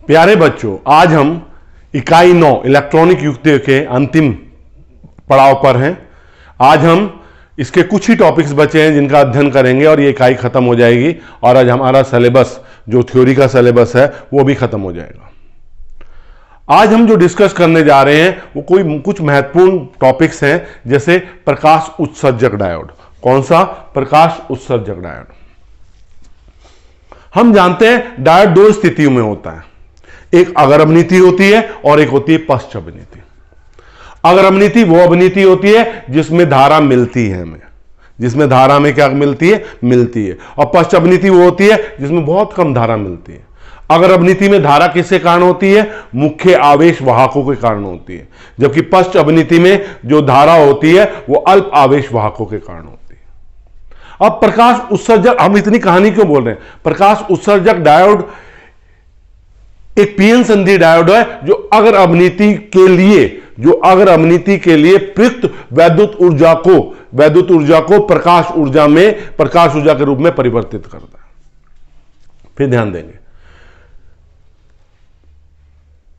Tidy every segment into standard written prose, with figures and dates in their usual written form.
प्यारे बच्चों, आज हम इकाई 9 इलेक्ट्रॉनिक युक्तियों के अंतिम पड़ाव पर हैं। आज हम इसके कुछ ही टॉपिक्स बचे हैं जिनका अध्ययन करेंगे और ये इकाई खत्म हो जाएगी और आज हमारा सिलेबस जो थ्योरी का सिलेबस है वो भी खत्म हो जाएगा। आज हम जो डिस्कस करने जा रहे हैं वो कुछ महत्वपूर्ण टॉपिक्स हैं, जैसे प्रकाश उत्सर्जक डायोड। कौन सा? प्रकाश उत्सर्जक डायोड। हम जानते हैं डायोड दो स्थितियों में होता है, एक अगर अवनीति होती है और एक होती है पश्च अवनीति। अगर अवनीति वो अवनीति होती है जिसमें धारा मिलती है हमें, जिसमें धारा में क्या मिलती है। और पश्च अवनीति वो होती है जिसमें बहुत कम धारा मिलती है। अगर अवनीति में धारा किसके कारण होती है? मुख्य आवेश वाहकों के कारण होती है, जबकि पश्च अवनीति में जो धारा होती है वो अल्प आवेश वाहकों के कारण होती है। अब प्रकाश उत्सर्जक, हम इतनी कहानी क्यों बोल रहे हैं? प्रकाश उत्सर्जक डायोड एक पीएन संधि डायोड है जो अगर अवनीति के लिए प्रयुक्त वैद्युत ऊर्जा को प्रकाश ऊर्जा के रूप में परिवर्तित करता है। फिर ध्यान देंगे,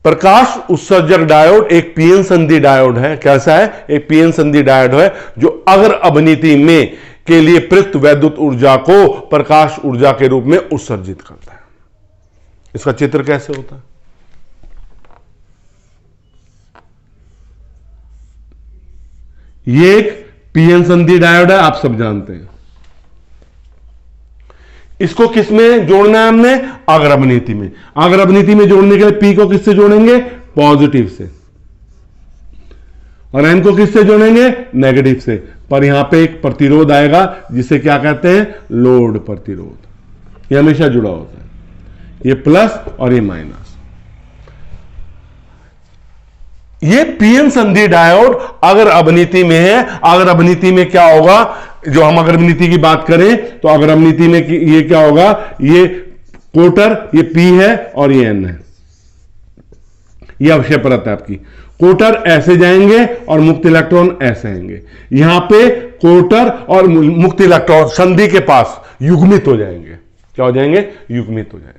प्रकाश उत्सर्जक डायोड एक पीएन संधि डायोड है। कैसा है? एक पीएन संधि डायोड है जो अगर अवनीति में के लिए प्रयुक्त वैद्युत ऊर्जा को प्रकाश ऊर्जा के रूप में उत्सर्जित करता है। इसका चित्र कैसे होता है? ये एक पीएन संधि डायोड है, आप सब जानते हैं। इसको किस में जोड़ना है हमने? अगर अवनीति में। अगर अवनीति में जोड़ने के लिए पी को किससे जोड़ेंगे? पॉजिटिव से। और एन को किससे जोड़ेंगे? नेगेटिव से। पर यहां पे एक प्रतिरोध आएगा जिसे क्या कहते हैं? लोड प्रतिरोध। ये हमेशा जुड़ा होता है, ये प्लस और ये माइनस। ये पीएन संधि डायोड अगर अवनीति में है। अगर अवनीति में क्या होगा? जो हम अगर अवनीति की बात करें तो अगर अवनीति में ये क्या होगा? ये कोटर, ये पी है और ये एन है। ये अवक्षय परत है आपकी। कोटर ऐसे जाएंगे और मुक्त इलेक्ट्रॉन ऐसे आएंगे। यहां पे कोटर और मुक्त इलेक्ट्रॉन संधि के पास युग्मित हो जाएंगे। क्या हो जाएंगे? युग्मित हो जाएंगे।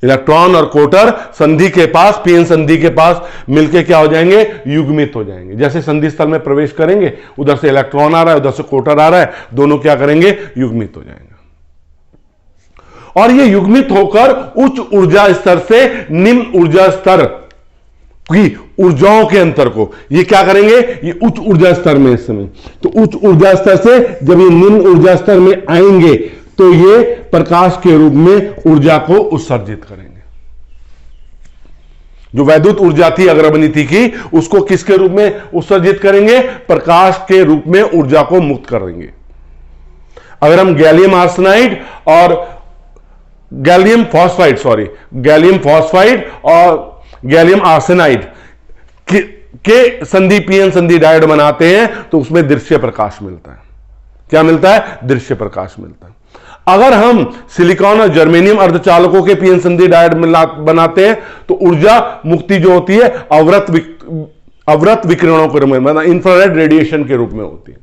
इलेक्ट्रॉन और कोटर संधि के पास, पीएन संधि के पास मिलके क्या हो जाएंगे? युग्मित हो जाएंगे। जैसे संधि स्थल में प्रवेश करेंगे, उधर से इलेक्ट्रॉन आ रहा है, उधर से कोटर आ रहा है, दोनों क्या करेंगे? युग्मित हो जाएंगे। और ये युग्मित होकर उच्च ऊर्जा स्तर से निम्न ऊर्जा स्तर की ऊर्जाओं के अंतर को ये क्या करेंगे? ये उच्च ऊर्जा स्तर में इस समय, तो उच्च ऊर्जा स्तर से जब ये निम्न ऊर्जा स्तर में आएंगे तो ये प्रकाश के रूप में ऊर्जा को उत्सर्जित करेंगे। जो वैद्युत ऊर्जा थी अगर अवनीति की, उसको किसके रूप में उत्सर्जित करेंगे? प्रकाश के रूप में ऊर्जा को मुक्त करेंगे। अगर हम गैलियम आर्सेनाइड और गैलियम फॉस्फाइड और गैलियम आर्सेनाइड के संधि पीएन संधि डायोड बनाते हैं तो उसमें दृश्य प्रकाश मिलता है। क्या मिलता है? दृश्य प्रकाश मिलता है। अगर हम सिलिकॉन और जर्मेनियम अर्धचालकों के पीएन संधि डायोड बनाते हैं तो ऊर्जा मुक्ति जो होती है अवरत विकिरणों के रूप में, मतलब इंफ्रारेड रेडिएशन के रूप में होती है।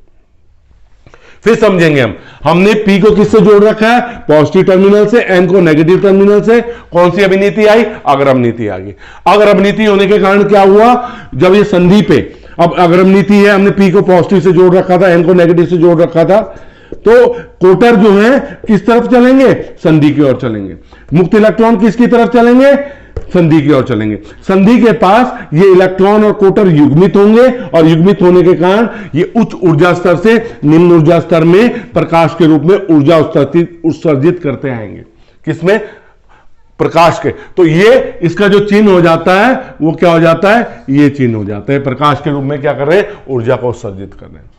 फिर समझेंगे हमने पी को किससे जोड़ रखा है? पॉजिटिव टर्मिनल से, एन को नेगेटिव टर्मिनल से। कौन सी अवनीति आई? अगर अवनीति आ गई। अगर अवनीति होने के कारण क्या हुआ? जब ये संधि पे, अब अगर अवनीति है, हमने पी को पॉजिटिव से जोड़ रखा था, एन को नेगेटिव से जोड़ रखा था, तो कोटर जो है किस तरफ चलेंगे? संधि की ओर चलेंगे। मुक्त इलेक्ट्रॉन किसकी तरफ चलेंगे? संधि की ओर चलेंगे। संधि के पास ये इलेक्ट्रॉन और कोटर युग्मित होंगे और युग्मित होने के कारण ये उच्च ऊर्जा स्तर से निम्न ऊर्जा स्तर में प्रकाश के रूप में ऊर्जा उत्सर्जित करते आएंगे। किसमें? प्रकाश के। तो ये इसका जो चिन्ह हो जाता है वो क्या हो जाता है? ये चिन्ह हो जाता है। प्रकाश के रूप में क्या कर रहे हैं? ऊर्जा को उत्सर्जित कर रहे हैं।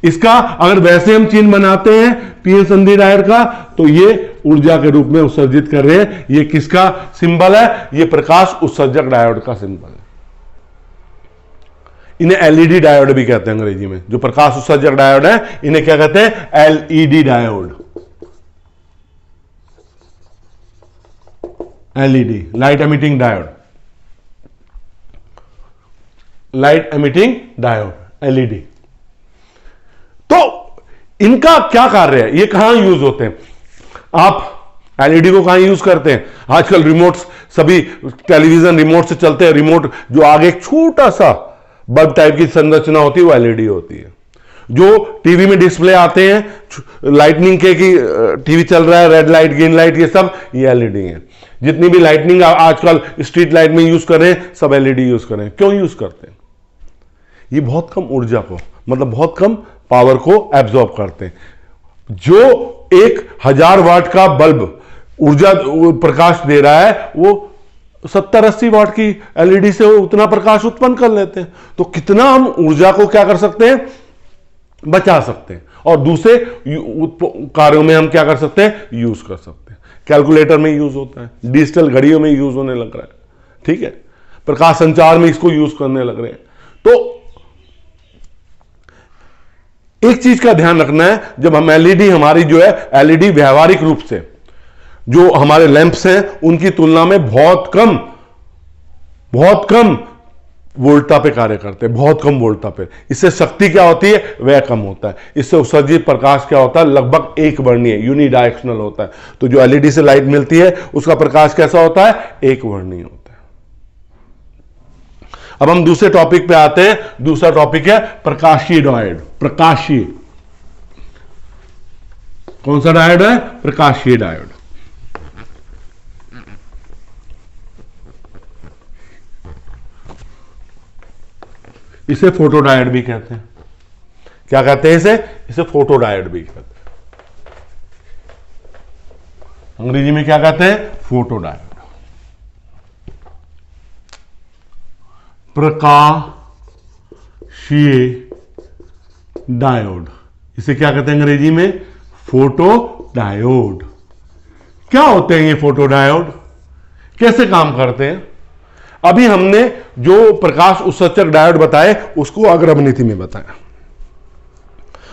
इसका अगर वैसे हम चिन्ह बनाते हैं पीएन संधि डायोड का, तो ये ऊर्जा के रूप में उत्सर्जित कर रहे हैं। ये किसका सिंबल है? ये प्रकाश उत्सर्जक डायोड का सिंबल है। इन्हें एलईडी डायोड भी कहते हैं अंग्रेजी में। जो प्रकाश उत्सर्जक डायोड है इन्हें क्या कहते हैं? LED diode. LED, light emitting diode. Light emitting diode, LED. तो इनका क्या कार्य है, ये कहां यूज होते हैं? आप एलईडी को कहां यूज करते हैं? आजकल रिमोट्स सभी टेलीविजन रिमोट से चलते हैं। रिमोट जो आगे एक छोटा सा बल्ब टाइप की संरचना होती है वो एलईडी होती है। जो टीवी में डिस्प्ले आते हैं लाइटनिंग के कि टीवी चल रहा है, रेड लाइट ग्रीन लाइट, ये सब ये एलईडी है। जितनी भी लाइटनिंग आजकल स्ट्रीट लाइट में यूज कर रहे हैं सब एलईडी यूज कर रहे हैं। क्यों यूज करते हैं? ये बहुत कम ऊर्जा को, मतलब बहुत कम पावर को एब्जॉर्ब करते हैं। जो 1000 वाट का बल्ब ऊर्जा प्रकाश दे रहा है वो 70-80 वाट की एलईडी से वो उतना प्रकाश उत्पन्न कर लेते हैं। तो कितना हम ऊर्जा को क्या कर सकते हैं, बचा सकते हैं, और दूसरे कार्यों में हम क्या कर सकते हैं, यूज कर सकते हैं। कैलकुलेटर में यूज होता है, डिजिटल घड़ियों में यूज होने लग रहा है, ठीक है, प्रकाश संचार में इसको यूज करने लग रहे हैं। तो एक चीज का ध्यान रखना है, जब हम एलईडी हमारी जो है एलईडी व्यवहारिक रूप से जो हमारे लैंप्स हैं उनकी तुलना में बहुत कम वोल्टा पे कार्य करते हैं, बहुत कम वोल्टा पे। इससे शक्ति क्या होती है, वह कम होता है। इससे उत्सर्जित प्रकाश क्या होता है, लगभग एक वर्णीय यूनिडायरेक्शनल होता है। तो जो एलईडी से लाइट मिलती है उसका प्रकाश कैसा होता है, एक वर्णीय होता है। अब हम दूसरे टॉपिक पे आते हैं। दूसरा टॉपिक है प्रकाशीय डायोड। प्रकाशीय, कौन सा डायोड है, प्रकाशीय डायोड। इसे फोटोडायोड भी कहते हैं। क्या कहते हैं इसे फोटोडायोड भी कहते हैं। अंग्रेजी में क्या कहते हैं, फोटोडायोड। प्रकाशीय डायोड, इसे क्या कहते हैं अंग्रेजी में, फोटोडायोड। क्या होते हैं ये फोटोडायोड, कैसे काम करते हैं? अभी हमने जो प्रकाश उत्सर्जक डायोड बताए उसको अग्रभनीति में बताया।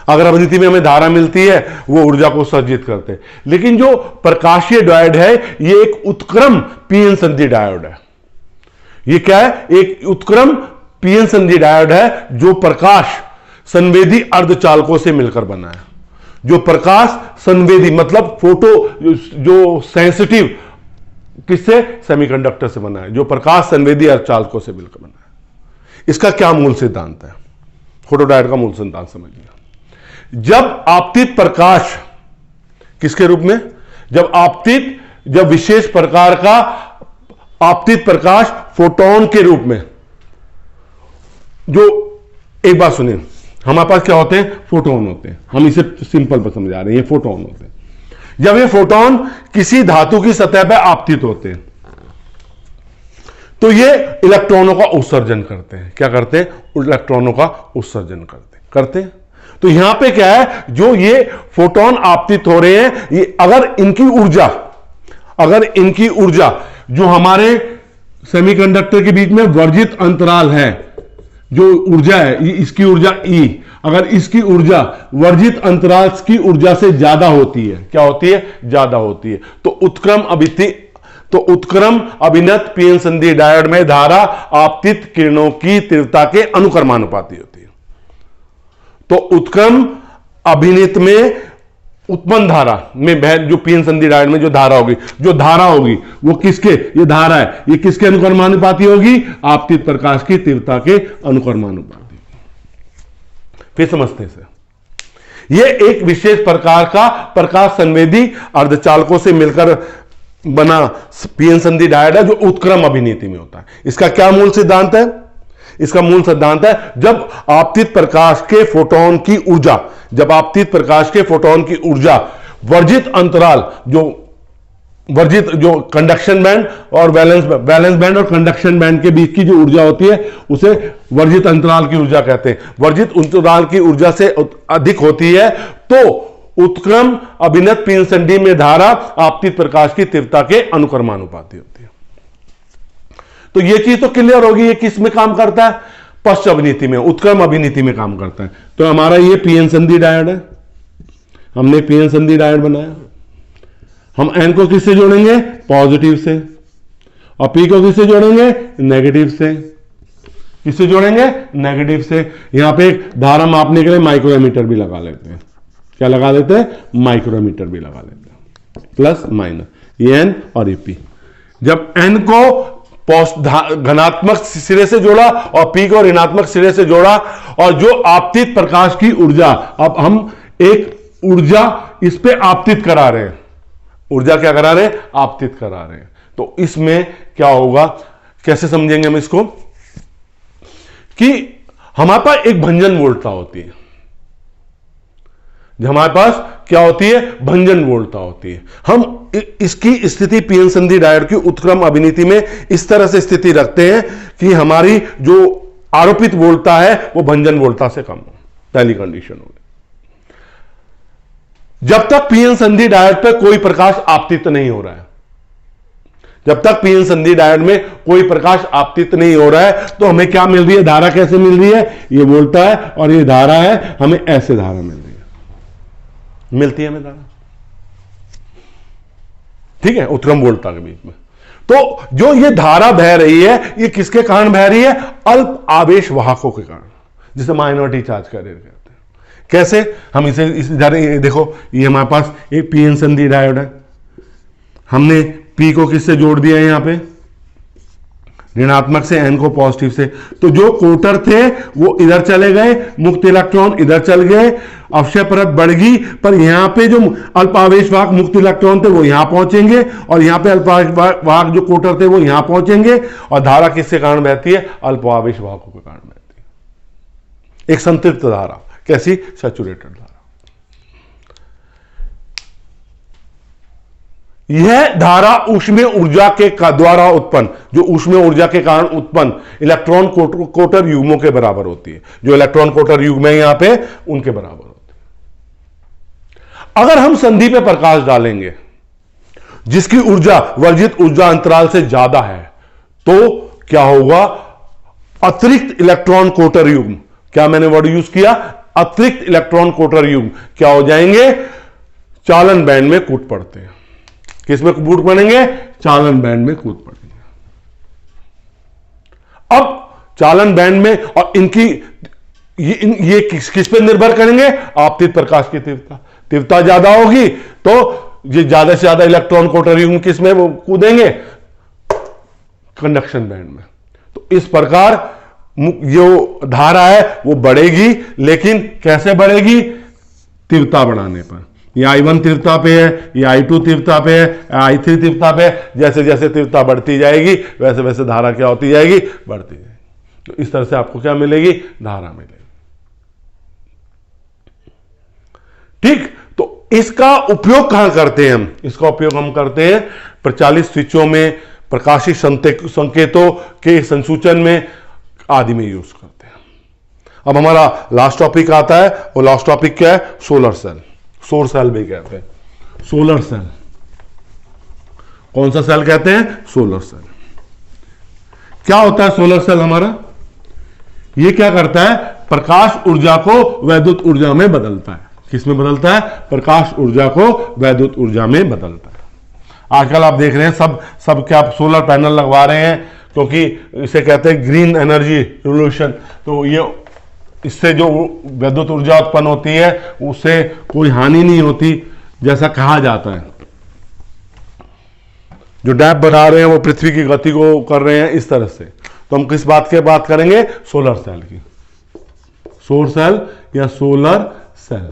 अग्रभनीति में हमें धारा मिलती है, वो ऊर्जा को उत्सर्जित करते हैं। लेकिन जो प्रकाशीय डायोड है ये एक उत्क्रम पीएन संधि डायोड है। ये क्या है, एक उत्क्रम पीएन संधि डायोड है जो प्रकाश संवेदी अर्धचालकों से मिलकर बना है। जो प्रकाश संवेदी मतलब फोटो जो सेंसिटिव किससे, सेमीकंडक्टर से बना है। जो प्रकाश संवेदी अर्धचालकों से मिलकर बना है। इसका क्या मूल सिद्धांत है, फोटोडायोड का मूल सिद्धांत समझिए। जब आपतित प्रकाश किसके रूप में, जब विशेष प्रकार का आपतित प्रकाश फोटोन के रूप में, जो एक बात सुनिए, हमारे पास क्या होते हैं, फोटोन होते हैं। हम इसे सिंपल पर समझा रहे हैं, ये फोटोन होते हैं। जब ये फोटोन किसी धातु की सतह पर आपतित होते हैं तो ये इलेक्ट्रॉनों का उत्सर्जन करते हैं। क्या करते हैं, इलेक्ट्रॉनों का उत्सर्जन करते हैं। तो यहां पे क्या है, जो ये फोटोन आपतित हो रहे हैं, ये अगर इनकी ऊर्जा जो हमारे सेमीकंडक्टर के बीच में वर्जित अंतराल है, जो ऊर्जा है इसकी ऊर्जा E, अगर इसकी ऊर्जा वर्जित अंतराल की ऊर्जा से ज्यादा होती है, क्या होती है, ज्यादा होती है, तो उत्क्रम अभिनत पीएन संधि डायोड में धारा आपतित किरणों की तीव्रता के अनुक्रमानुपाती होती है। तो उत्क्रम अभिनित में उत्पन्न धारा में जो पीएन संधि डायोड में जो धारा होगी वो किसके, ये धारा है, ये किसके अनुक्रमानुपाती होगी, आपतित प्रकाश की तीव्रता के अनुक्रमानुपाती। फिर समझते हैं, ये एक विशेष प्रकार का प्रकाश संवेदी अर्धचालकों से मिलकर बना पीएन संधि डायोड है जो उत्क्रम अभिनीति में होता है। इसका क्या मूल सिद्धांत है, इसका मूल सिद्धांत है जब आपतित प्रकाश के फोटोन की ऊर्जा वर्जित अंतराल जो कंडक्शन बैंड और वैलेंस बैंड और कंडक्शन बैंड के बीच की जो ऊर्जा होती है उसे वर्जित अंतराल की ऊर्जा कहते हैं। वर्जित अंतराल की ऊर्जा से अधिक होती है तो उत्क्रम अभिनत पीएन संधि में धारा आपतित प्रकाश की तीव्रता के अनुक्रमानुपाती होती है। तो यह चीज तो क्लियर होगी, ये किस में काम करता है, पश्च अभिनीति में, उत्क्रम अभिनीति में काम करता है। तो हमारा ये पीएन संधि डायोड है, हमने पीएन संधि डायोड बनाया। हम एन को किससे जोड़ेंगे, पॉजिटिव से, और पी को किससे जोड़ेंगे, नेगेटिव से। किससे जोड़ेंगे, नेगेटिव से। यहां पे एक धारा मापने के लिए माइक्रोमीटर भी लगा लेते हैं, क्या लगा लेते हैं, माइक्रोमीटर भी लगा लेते हैं, प्लस माइनस ये एन और ये पी। जब एन को धनात्मक सिरे से जोड़ा और पी को ऋणात्मक सिरे से जोड़ा, और जो आपतित प्रकाश की ऊर्जा, अब हम एक ऊर्जा इस पे आपतित करा रहे हैं, ऊर्जा क्या करा रहे हैं, आपतित करा रहे हैं। तो इसमें क्या होगा, कैसे समझेंगे हम इसको, कि हमारे पास एक भंजन वोल्टता होती है, हमारे पास क्या होती है, भंजन वोल्टता होती है। हम इसकी स्थिति पीएन संधि डायोड की उत्क्रम अभिनीति में इस तरह से स्थिति रखते हैं कि हमारी जो आरोपित वोल्टता है वो भंजन वोल्टता से कम हो, पहली कंडीशन होगी। जब तक पीएन संधि डायोड पर कोई प्रकाश आपतित नहीं हो रहा है, जब तक पीएन संधि डायोड में कोई प्रकाश आपतित नहीं हो रहा है, तो हमें क्या मिल रही है, धारा कैसे मिल रही है, ये वोल्टा है और ये धारा है, हमें ऐसे धारा मिल रही है, मिलती है हमें धारा, ठीक है, उत्क्रम वोल्टता के बीच में। तो जो ये धारा बह रही है, ये किसके कारण बह रही है, अल्प आवेश वाहकों के कारण, जिसे माइनॉरिटी चार्ज कैरियर कहते हैं। कैसे, हम इस देखो, ये हमारे पास एक पीएन संधि डायोड है, हमने पी को किससे जोड़ दिया है, यहां पे ऋणात्मक से, एन को पॉजिटिव से। तो जो कोटर थे वो इधर चले गए, मुक्त इलेक्ट्रॉन इधर चल गए, अवक्षय परत बढ़ गई, पर यहां पे जो अल्पावेश वाहक मुक्त इलेक्ट्रॉन थे वो यहां पहुंचेंगे, और यहां पे अल्पावेश वाहक जो कोटर थे वो यहां पहुंचेंगे, और धारा किसके कारण बहती है, अल्पावेश वाहकों के कारण बहती है, एक संतृप्त धारा। कैसी, सैचुरेटेड धारा। यह धारा ऊष्मीय ऊर्जा के द्वारा उत्पन्न, जो ऊष्मीय ऊर्जा के कारण उत्पन्न इलेक्ट्रॉन कोटर युग्मों के बराबर होती है, जो इलेक्ट्रॉन कोटर युग्म है यहां पे, उनके बराबर होती है। अगर हम संधि पे प्रकाश डालेंगे जिसकी ऊर्जा वर्जित ऊर्जा अंतराल से ज्यादा है, तो क्या होगा, अतिरिक्त इलेक्ट्रॉन कोटर युग्म, क्या मैंने वर्ड यूज किया, अतिरिक्त इलेक्ट्रॉन कोटर युग्म क्या हो जाएंगे, चालन बैंड में कूद पड़ते हैं। किसमें कूद पड़ेंगे, चालन बैंड में कूद पड़ेंगे। अब चालन बैंड में, और इनकी ये किस पे निर्भर करेंगे, आपतित प्रकाश की तीव्रता ज्यादा होगी तो ये ज्यादा से ज्यादा इलेक्ट्रॉन कोटर युग्म किसमें वो कूदेंगे, कंडक्शन बैंड में। तो इस प्रकार जो धारा है वो बढ़ेगी, लेकिन कैसे बढ़ेगी, तीव्रता बढ़ाने पर। ये I1 तीव्रता पे है, ये I2 तीव्रता पे है, I3 तीव्रता पे है। जैसे जैसे तीव्रता बढ़ती जाएगी वैसे वैसे धारा क्या होती जाएगी, बढ़ती जाएगी। तो इस तरह से आपको क्या मिलेगी, धारा मिलेगी। ठीक, तो इसका उपयोग कहां करते हैं हम, इसका उपयोग हम करते हैं प्रचालित स्विचों में, प्रकाशित संकेतों के संसूचन में आदि में यूज करते हैं। अब हमारा लास्ट टॉपिक आता है, वो लास्ट टॉपिक क्या है, सोलर सेल, सोलर सेल भी कहते हैं, सोलर सेल। कौन सा सेल कहते हैं, सोलर सेल। क्या होता है सोलर सेल हमारा, ये क्या करता है, प्रकाश ऊर्जा को वैद्युत ऊर्जा में बदलता है। किसमें बदलता है, प्रकाश ऊर्जा को वैद्युत ऊर्जा में बदलता है। आजकल आप देख रहे हैं सब क्या सोलर पैनल लगवा रहे हैं, क्योंकि इसे कहते हैं ग्रीन एनर्जी रिवोल्यूशन। तो ये इससे जो वैद्युत ऊर्जा उत्पन्न होती है उससे कोई हानि नहीं होती, जैसा कहा जाता है। जो डैप बना रहे हैं वो पृथ्वी की गति को कर रहे हैं इस तरह से। तो हम किस बात की बात करेंगे, सोलर सेल की, सोलर सेल या सोलर सेल।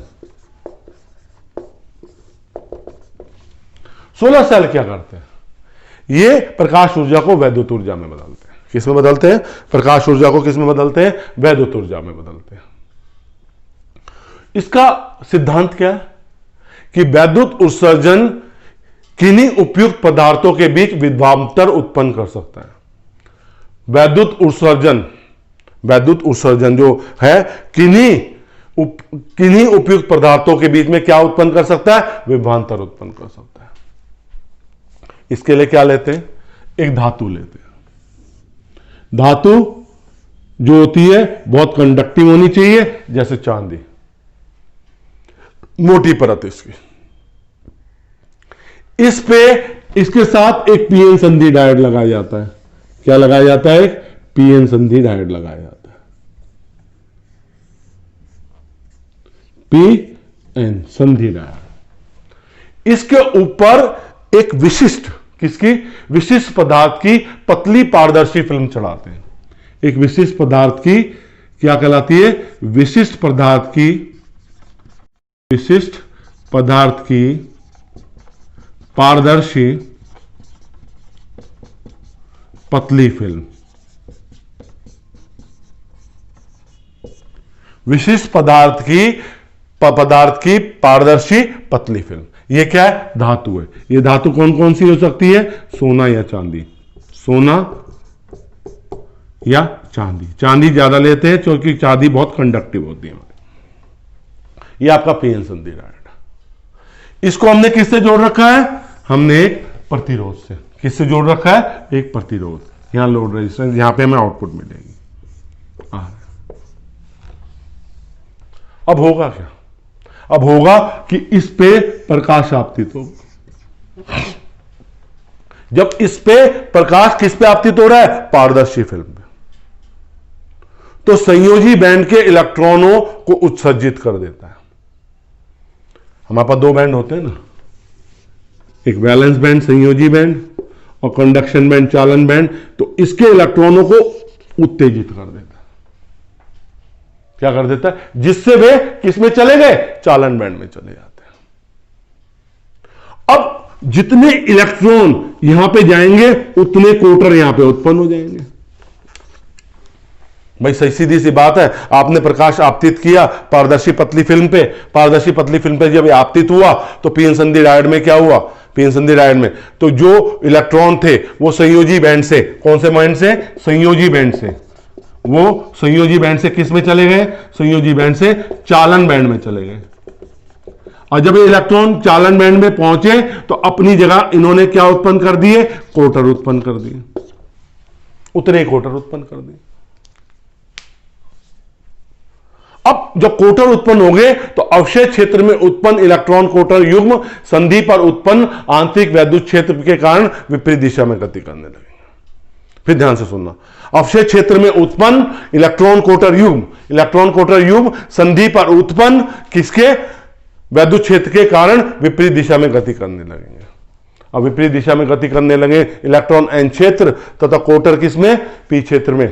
सोलर सेल क्या करते हैं, ये प्रकाश ऊर्जा को वैद्युत ऊर्जा में बदलते हैं। किसमें बदलते हैं, प्रकाश ऊर्जा को किसमें बदलते हैं, वैद्युत ऊर्जा में बदलते हैं। इसका सिद्धांत क्या है कि वैद्युत उत्सर्जन किन्हीं उपयुक्त पदार्थों के बीच विभवांतर उत्पन्न कर सकता है। वैद्युत उत्सर्जन जो है किन्हीं उपयुक्त पदार्थों के बीच में क्या उत्पन्न कर सकता है, विभवांतर उत्पन्न कर सकता है। इसके लिए क्या लेते हैं, एक धातु लेते हैं। धातु जो होती है बहुत कंडक्टिव होनी चाहिए, जैसे चांदी, मोटी परत इसकी, इस पे इसके साथ एक पीएन संधि डायोड लगाया जाता है। क्या लगाया जाता है, एक पीएन संधि डायोड लगाया जाता है, एन, संधि डायोड। इसके ऊपर एक विशिष्ट, किसकी, विशिष्ट पदार्थ की पतली पारदर्शी फिल्म चढ़ाते हैं। एक विशिष्ट पदार्थ की क्या कहलाती है, विशिष्ट पदार्थ की पारदर्शी पतली फिल्म। विशिष्ट पदार्थ की पारदर्शी पतली फिल्म। ये क्या है, धातु है। ये धातु कौन कौन सी हो सकती है, सोना या चांदी। सोना या चांदी। चांदी ज्यादा लेते हैं क्योंकि चांदी बहुत कंडक्टिव होती है। ये आपका पीएन संधि डायोड। इसको हमने किससे जोड़ रखा है, हमने एक प्रतिरोध से। किससे जोड़ रखा है, एक प्रतिरोध। यहां लोड रेजिस्टेंस, यहां पे हमें आउटपुट मिलेगी। अब होगा क्या, अब होगा कि इस पे प्रकाश आपतित होगा। जब इस पे प्रकाश किस पे आपतित हो रहा है, पारदर्शी फिल्म पे, तो संयोजी बैंड के इलेक्ट्रॉनों को उत्सर्जित कर देता है। हमारे पास दो बैंड होते हैं ना, एक वैलेंस बैंड संयोजी बैंड और कंडक्शन बैंड चालन बैंड। तो इसके इलेक्ट्रॉनों को उत्तेजित कर देता है। क्या कर देता है, जिससे वे किसमें चले गए, चालन बैंड में चले जाते हैं। अब जितने इलेक्ट्रॉन यहां पे जाएंगे उतने कोटर यहां पे उत्पन्न हो जाएंगे। भाई सही सीधी सी बात है, आपने प्रकाश आपतित किया पारदर्शी पतली फिल्म पे। पारदर्शी पतली फिल्म पे जब आपतित हुआ तो पीएन संधि डायोड में क्या हुआ, पीएन संधि डायोड में तो जो इलेक्ट्रॉन थे वो संयोजी बैंड से, कौन से बैंड से, संयोजी बैंड से, वो संयोजी बैंड से किस में चले गए, संयोजी बैंड से चालन बैंड में चले गए। और जब ये इलेक्ट्रॉन चालन बैंड में पहुंचे तो अपनी जगह इन्होंने क्या उत्पन्न कर दिए, कोटर उत्पन्न कर दिए। उतने कोटर उत्पन्न कर दिए। अब जब कोटर उत्पन्न हो गए तो अवशेष क्षेत्र में उत्पन्न इलेक्ट्रॉन कोटर युग्म संधि पर उत्पन्न आंतरिक वैद्युत क्षेत्र के कारण विपरीत दिशा में गति करने लगे। फिर ध्यान से सुनना, अवशेष क्षेत्र में उत्पन्न इलेक्ट्रॉन कोटर युग्म संधि पर उत्पन्न किसके, वैद्युत क्षेत्र के कारण विपरीत दिशा में गति करने लगेंगे। अब विपरीत दिशा में गति करने लगे इलेक्ट्रॉन एन क्षेत्र तथा कोटर किसमें, पी क्षेत्र में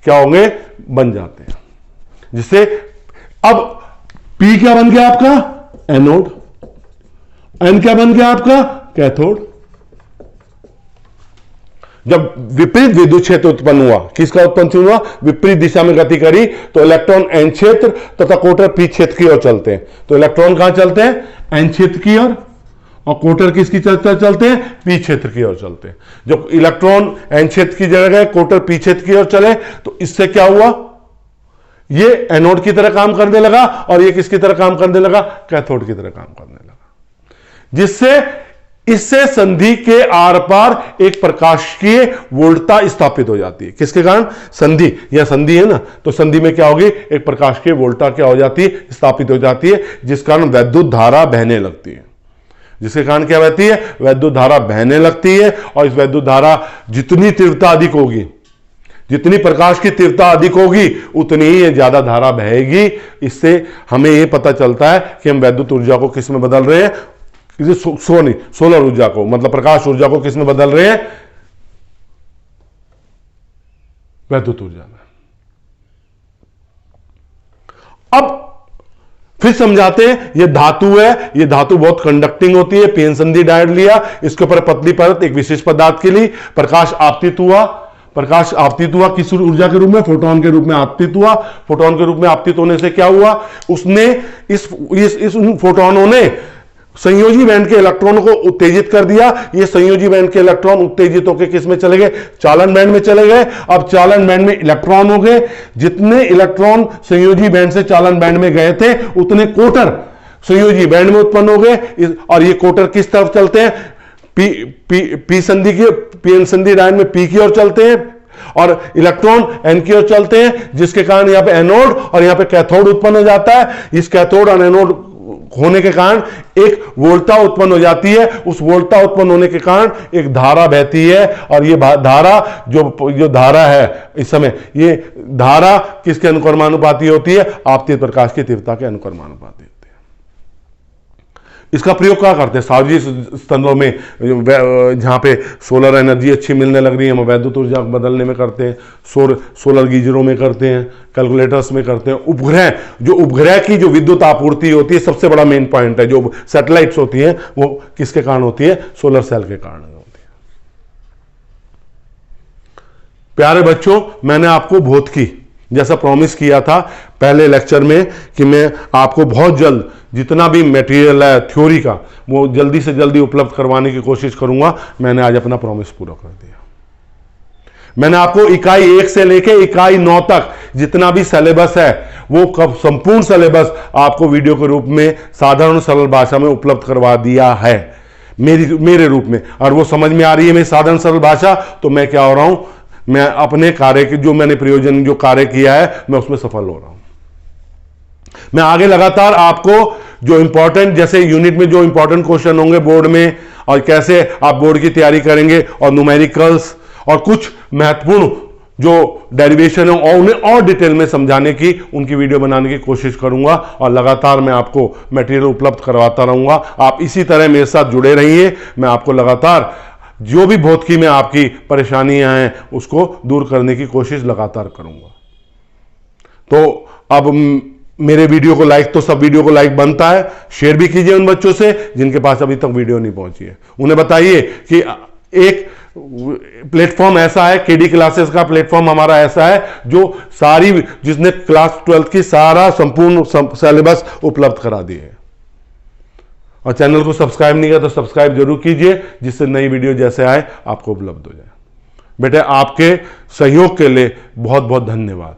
क्या होंगे, बन जाते हैं। जिससे अब पी क्या बन गया आपका, एनोड, एन क्या बन गया आपका, कैथोड। जब विपरीत विद्युत क्षेत्र उत्पन्न हुआ, किसका उत्पन्न हुआ, विपरीत दिशा में गति करी तो इलेक्ट्रॉन एन क्षेत्र तथा कोटर पी क्षेत्र की ओर चलते हैं। तो इलेक्ट्रॉन कहां चलते हैं, एन क्षेत्र की ओर, और कोटर किसकी चलते हैं, पी क्षेत्र की ओर चलते हैं। जब इलेक्ट्रॉन एन क्षेत्र की जगह गए, कोटर पी क्षेत्र की ओर चले तो इससे क्या हुआ, ये एनोड की तरह काम करने लगा और ये किसकी तरह काम करने लगा, कैथोड की तरह काम करने लगा। जिससे इससे संधि के आर पार एक प्रकाशीय वोल्टता स्थापित हो जाती है। किसके कारण, संधि, या संधि है ना, तो संधि में क्या होगी, एक प्रकाशीय वोल्टता क्या हो जाती है, स्थापित हो जाती है, जिस कारण वैद्युत धारा बहने लगती है। जिसके कारण क्या बहती है, वैद्युत धारा बहने लगती है। और इस वैद्युत धारा जितनी तीव्रता अधिक होगी, जितनी प्रकाश की तीव्रता अधिक होगी उतनी ही ये ज्यादा धारा बहेगी। इससे हमें यह पता चलता है कि हम वैद्युत ऊर्जा को किस में बदल रहे हैं, सोलर ऊर्जा को, मतलब प्रकाश ऊर्जा को किस में बदल रहे हैं, वैद्युत ऊर्जा में। अब फिर समझाते हैं, ये धातु है, ये धातु बहुत कंडक्टिंग होती है। पीएन संधि डायोड लिया, इसके ऊपर पतली परत एक विशेष पदार्थ के लिए प्रकाश आपतित हुआ। प्रकाश आपतित हुआ किस ऊर्जा के रूप में, फोटोन के रूप में आपतित हुआ। फोटोन के रूप में आपतित होने से क्या हुआ, उसने इस फोटोनों ने संयोजी बैंड के इलेक्ट्रॉनों को उत्तेजित कर दिया। ये संयोजी बैंड के इलेक्ट्रॉन उत्तेजित होकर किस में चले गए, चालन बैंड में चले गए। अब चालन बैंड में इलेक्ट्रॉन हो गए। जितने इलेक्ट्रॉन संयोजी बैंड से चालन बैंड में गए थे उतने कोटर संयोजी बैंड में उत्पन्न हो गए। और ये कोटर किस तरफ चलते हैं, पी संधि की, पीएन संधि डायोड में पी की ओर चलते हैं और इलेक्ट्रॉन एन की ओर चलते हैं। जिसके कारण यहां पे एनोड और यहां पे कैथोड उत्पन्न हो जाता है। इस कैथोड और एनोड होने के कारण एक वोल्टता उत्पन्न हो जाती है। उस वोल्टता उत्पन्न होने के कारण एक धारा बहती है। और ये धारा जो धारा है इस समय, ये धारा किसके अनुक्रमानुपाती होती है, आपतित प्रकाश की तीव्रता के अनुक्रमानुपाती होती है। इसका प्रयोग क्या करते हैं? सार्वजनिक स्थलों में जहाँ पे सोलर एनर्जी अच्छी मिलने लग रही है, हम वैद्युत ऊर्जा बदलने में करते हैं, सोलर गीजरों में करते हैं, कैलकुलेटर्स में करते हैं। उपग्रह की जो विद्युत आपूर्ति होती है, सबसे बड़ा मेन पॉइंट है, जो सैटेलाइट्स होती हैं वो किसके कारण होती है? सोलर सेल के कारण होती है। प्यारे बच्चों, मैंने आपको भौतिकी जैसा प्रॉमिस किया था पहले लेक्चर में कि मैं आपको बहुत जल्द जितना भी मटेरियल है थ्योरी का, वो जल्दी से जल्दी उपलब्ध करवाने की कोशिश करूंगा। मैंने आज अपना प्रॉमिस पूरा कर दिया। मैंने आपको इकाई 1 से लेकर इकाई 9 तक जितना भी सिलेबस है, वो संपूर्ण सिलेबस आपको वीडियो के रूप में साधारण सरल भाषा में उपलब्ध करवा दिया है, मेरे रूप में। और वो समझ में आ रही है मेरी साधारण सरल भाषा, तो मैं क्या हो रहा हूं, मैं अपने कार्य के जो मैंने प्रयोजन जो कार्य किया है, मैं उसमें सफल हो रहा हूं। मैं आगे लगातार आपको जो इंपॉर्टेंट, जैसे यूनिट में जो इंपॉर्टेंट क्वेश्चन होंगे बोर्ड में, और कैसे आप बोर्ड की तैयारी करेंगे, और न्यूमेरिकल्स और कुछ महत्वपूर्ण जो डेरिवेशन है, और उन्हें और डिटेल में समझाने की, उनकी वीडियो बनाने की कोशिश करूंगा। और लगातार मैं आपको मटेरियल उपलब्ध करवाता रहूंगा। आप इसी तरह मेरे साथ जुड़े रहिए। मैं आपको लगातार जो भी भौतिकी में आपकी परेशानियां हैं उसको दूर करने की कोशिश लगातार करूंगा। तो अब मेरे वीडियो को लाइक, तो सब वीडियो को लाइक बनता है, शेयर भी कीजिए उन बच्चों से जिनके पास अभी तक वीडियो नहीं पहुंची है। उन्हें बताइए कि एक प्लेटफॉर्म ऐसा है, केडी क्लासेस का प्लेटफॉर्म हमारा ऐसा है जो सारी, जिसने क्लास 12 की सारा संपूर्ण सिलेबस उपलब्ध करा दिए है। और चैनल को सब्सक्राइब नहीं किया तो सब्सक्राइब जरूर कीजिए, जिससे नई वीडियो जैसे आए आपको उपलब्ध हो जाए। बेटे, आपके सहयोग के लिए बहुत बहुत धन्यवाद।